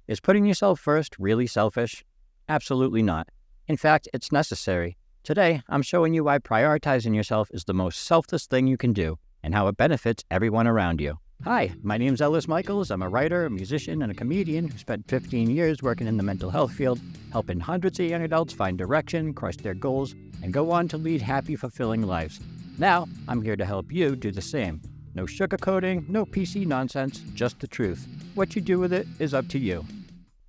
Is putting yourself first really selfish? Absolutely not. In fact, it's necessary. Today, I'm showing you why prioritizing yourself is the most selfless thing you can do and how it benefits everyone around you. Hi, my name's Ellis. I'm a writer, a musician, and a comedian who spent 15 years working in the mental health field, helping hundreds of young adults find direction, crush their goals, and go on to lead happy, fulfilling lives. Now, I'm here to help you do the same. No sugarcoating, no PC nonsense, just the truth. What you do with it is up to you.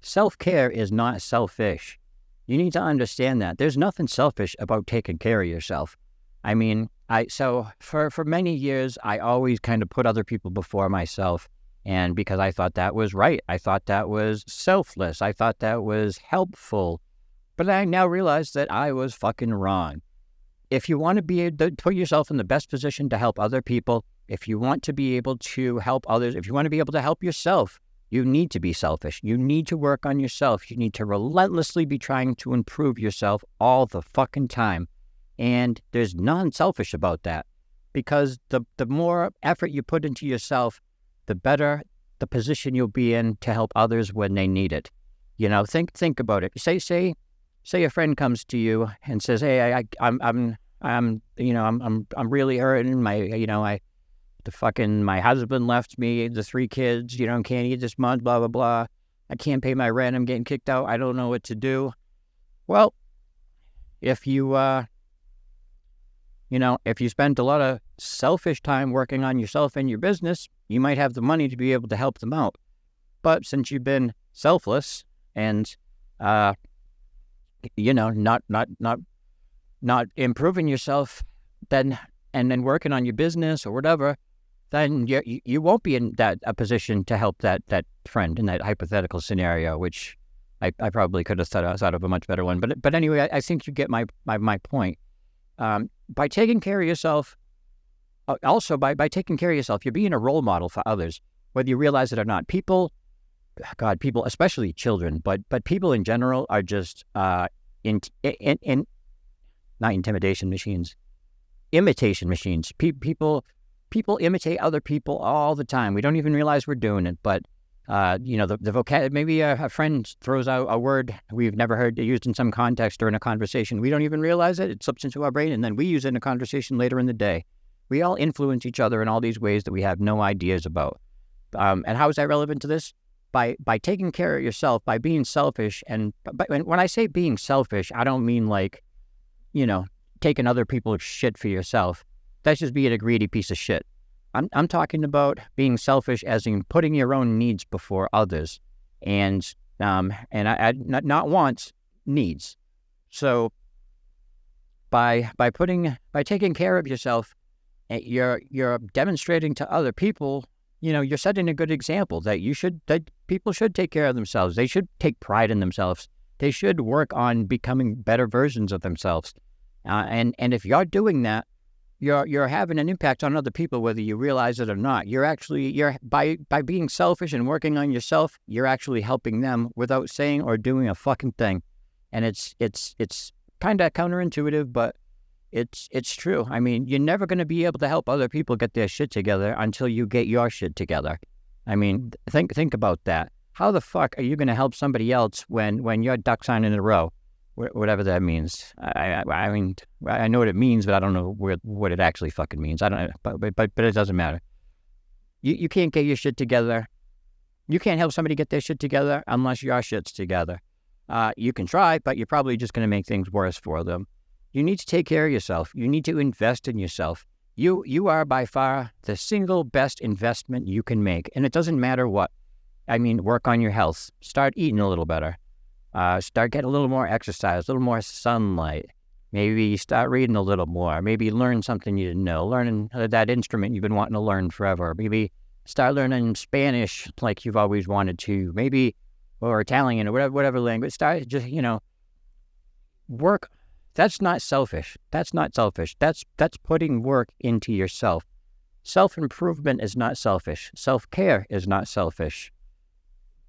Self-care is not selfish. You need to understand that. There's nothing selfish about taking care of yourself. I mean, for many years, I always kind of put other people before myself. And because I thought that was right. I thought that was selfless. I thought that was helpful. But I now realize that I was fucking wrong. If you want to be able to put yourself in the best position to help other people, if you want to be able to help others, if you want to be able to help yourself, you need to be selfish. You need to work on yourself. You need to relentlessly be trying to improve yourself all the fucking time. And there's nothing selfish about that, because the more effort you put into yourself, the better the position you'll be in to help others when they need it. You know, think about it. Say a friend comes to you and says, "Hey, I'm really hurting. My husband left me, the 3 kids, can't eat this month, blah, blah, blah. I can't pay my rent. I'm getting kicked out. I don't know what to do." Well, if you spend a lot of selfish time working on yourself and your business, you might have the money to be able to help them out. But since you've been selfless and, not improving yourself, then working on your business or whatever, then you won't be in a position to help that friend in that hypothetical scenario, which I probably could have thought of a much better one. But anyway, I think you get my point. By taking care of yourself, also by taking care of yourself, you're being a role model for others, whether you realize it or not. People, especially children, but people in general are just not intimidation machines, imitation machines. People imitate other people all the time. We don't even realize we're doing it. But the vocab. Maybe a friend throws out a word we've never heard used in some context or in a conversation. We don't even realize it. It slips into our brain, and then we use it in a conversation later in the day. We all influence each other in all these ways that we have no ideas about. And how is that relevant to this? By taking care of yourself, by being selfish. And when I say being selfish, I don't mean taking other people's shit for yourself. That's just being a greedy piece of shit. I'm talking about being selfish as in putting your own needs before others, and not wants, needs. So by taking care of yourself, you're demonstrating to other people, you're setting a good example that people should take care of themselves. They should take pride in themselves. They should work on becoming better versions of themselves. And if you're doing that, you're having an impact on other people, whether you realize it or not. You're by being selfish and working on yourself, you're actually helping them without saying or doing a fucking thing. And it's kind of counterintuitive, but it's true. I mean, you're never going to be able to help other people get their shit together until you get your shit together. I mean, think about that. How the fuck are you going to help somebody else when your ducks aren't in a row? Whatever that means. I mean, I know what it means, but I don't know what it actually fucking means. I don't know, but it doesn't matter. You can't get your shit together. You can't help somebody get their shit together unless your shit's together. You can try, but you're probably just going to make things worse for them. You need to take care of yourself. You need to invest in yourself. You are by far the single best investment you can make, and it doesn't matter what. I mean, work on your health. Start eating a little better. Start getting a little more exercise, a little more sunlight. Maybe start reading a little more. Maybe learn something you didn't know. Learning that instrument you've been wanting to learn forever. Maybe start learning Spanish like you've always wanted to. Maybe, or Italian or whatever language. Start just, work. That's not selfish. That's not selfish. That's putting work into yourself. Self-improvement is not selfish. Self-care is not selfish.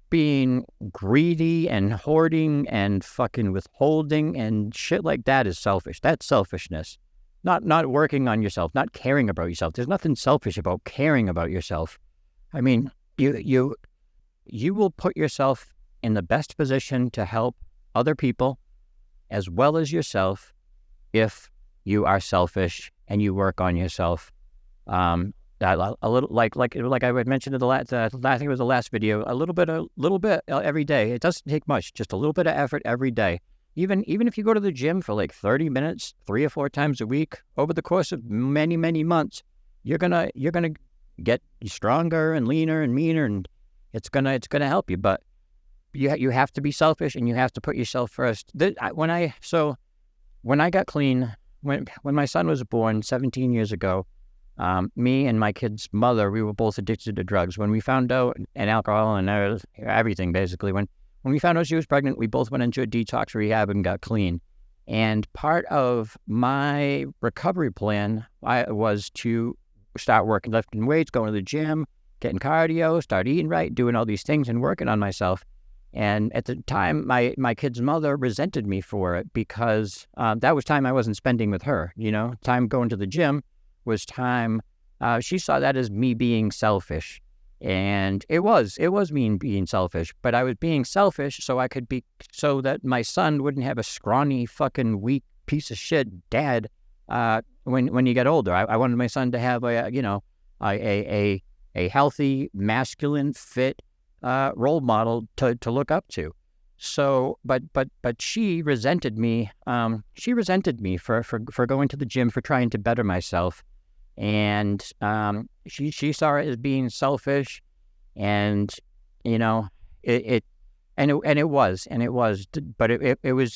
Being greedy and hoarding and fucking withholding and shit like that is selfish. That's selfishness. Not working on yourself, not caring about yourself. There's nothing selfish about caring about yourself. I mean, you will put yourself in the best position to help other people as well as yourself if you are selfish and you work on yourself. A little like I would mention in the last, I think it was the last video, a little bit every day. It doesn't take much, just a little bit of effort every day. Even if you go to the gym for like 30 minutes, 3 or 4 times a week, over the course of many, many months, you're gonna get stronger and leaner and meaner, and it's gonna help you. But you have to be selfish and you have to put yourself first. When I got clean, when my son was born 17 years ago, me and my kid's mother, we were both addicted to drugs. When we found out, and alcohol and everything, basically, when we found out she was pregnant, we both went into a detox rehab and got clean. And part of my recovery plan was to start working, lifting weights, going to the gym, getting cardio, start eating right, doing all these things and working on myself. And at the time, my kid's mother resented me for it because that was time I wasn't spending with her. Time going to the gym was time. She saw that as me being selfish, and it was me being selfish. But I was being selfish so that my son wouldn't have a scrawny, fucking weak piece of shit dad when he got older. I wanted my son to have a healthy, masculine, fit role model to look up to. So, but she resented me. She resented me for going to the gym, for trying to better myself, and she saw it as being selfish, and it was,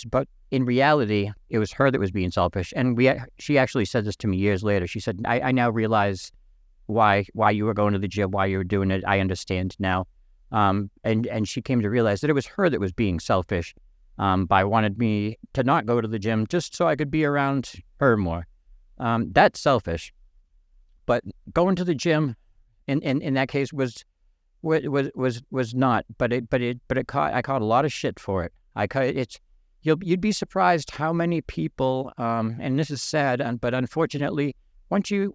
but in reality, it was her that was being selfish. And she actually said this to me years later. She said, "I now realize why you were going to the gym, why you were doing it. I understand now." And she came to realize that it was her that was being selfish by wanting me to not go to the gym just so I could be around her more. That's selfish. But going to the gym in that case was not. But I caught a lot of shit for it. You'd be surprised how many people, and this is sad, but unfortunately, if you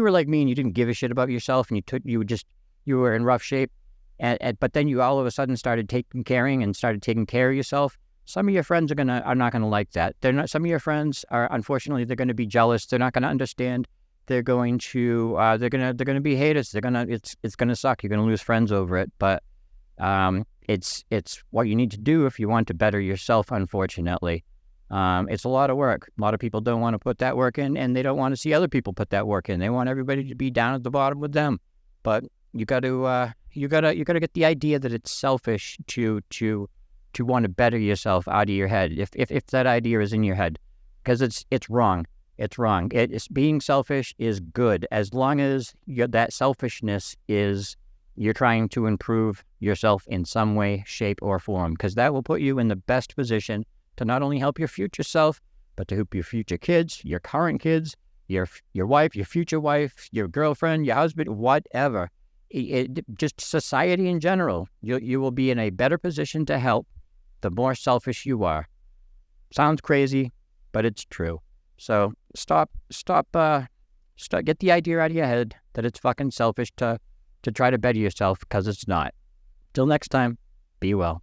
were like me and you didn't give a shit about yourself, and you were in rough shape, but then you all of a sudden started taking care of yourself, some of your friends are not gonna like that. Some of your friends are, unfortunately, they're gonna be jealous. They're not gonna understand. They're going to they're gonna be haters. It's gonna suck. You're gonna lose friends over it. But it's what you need to do if you want to better yourself. Unfortunately, it's a lot of work. A lot of people don't want to put that work in, and they don't want to see other people put that work in. They want everybody to be down at the bottom with them. But you got to get the idea that it's selfish to want to better yourself out of your head. If that idea is in your head, because it's wrong. It's wrong. Being selfish is good as long as that selfishness is you're trying to improve yourself in some way, shape, or form, because that will put you in the best position to not only help your future self, but to help your future kids, your current kids, your wife, your future wife, your girlfriend, your husband, whatever. Just society in general. You will be in a better position to help the more selfish you are. Sounds crazy, but it's true. So stop, get the idea out of your head that it's fucking selfish to try to better yourself, because it's not. Till next time, be well.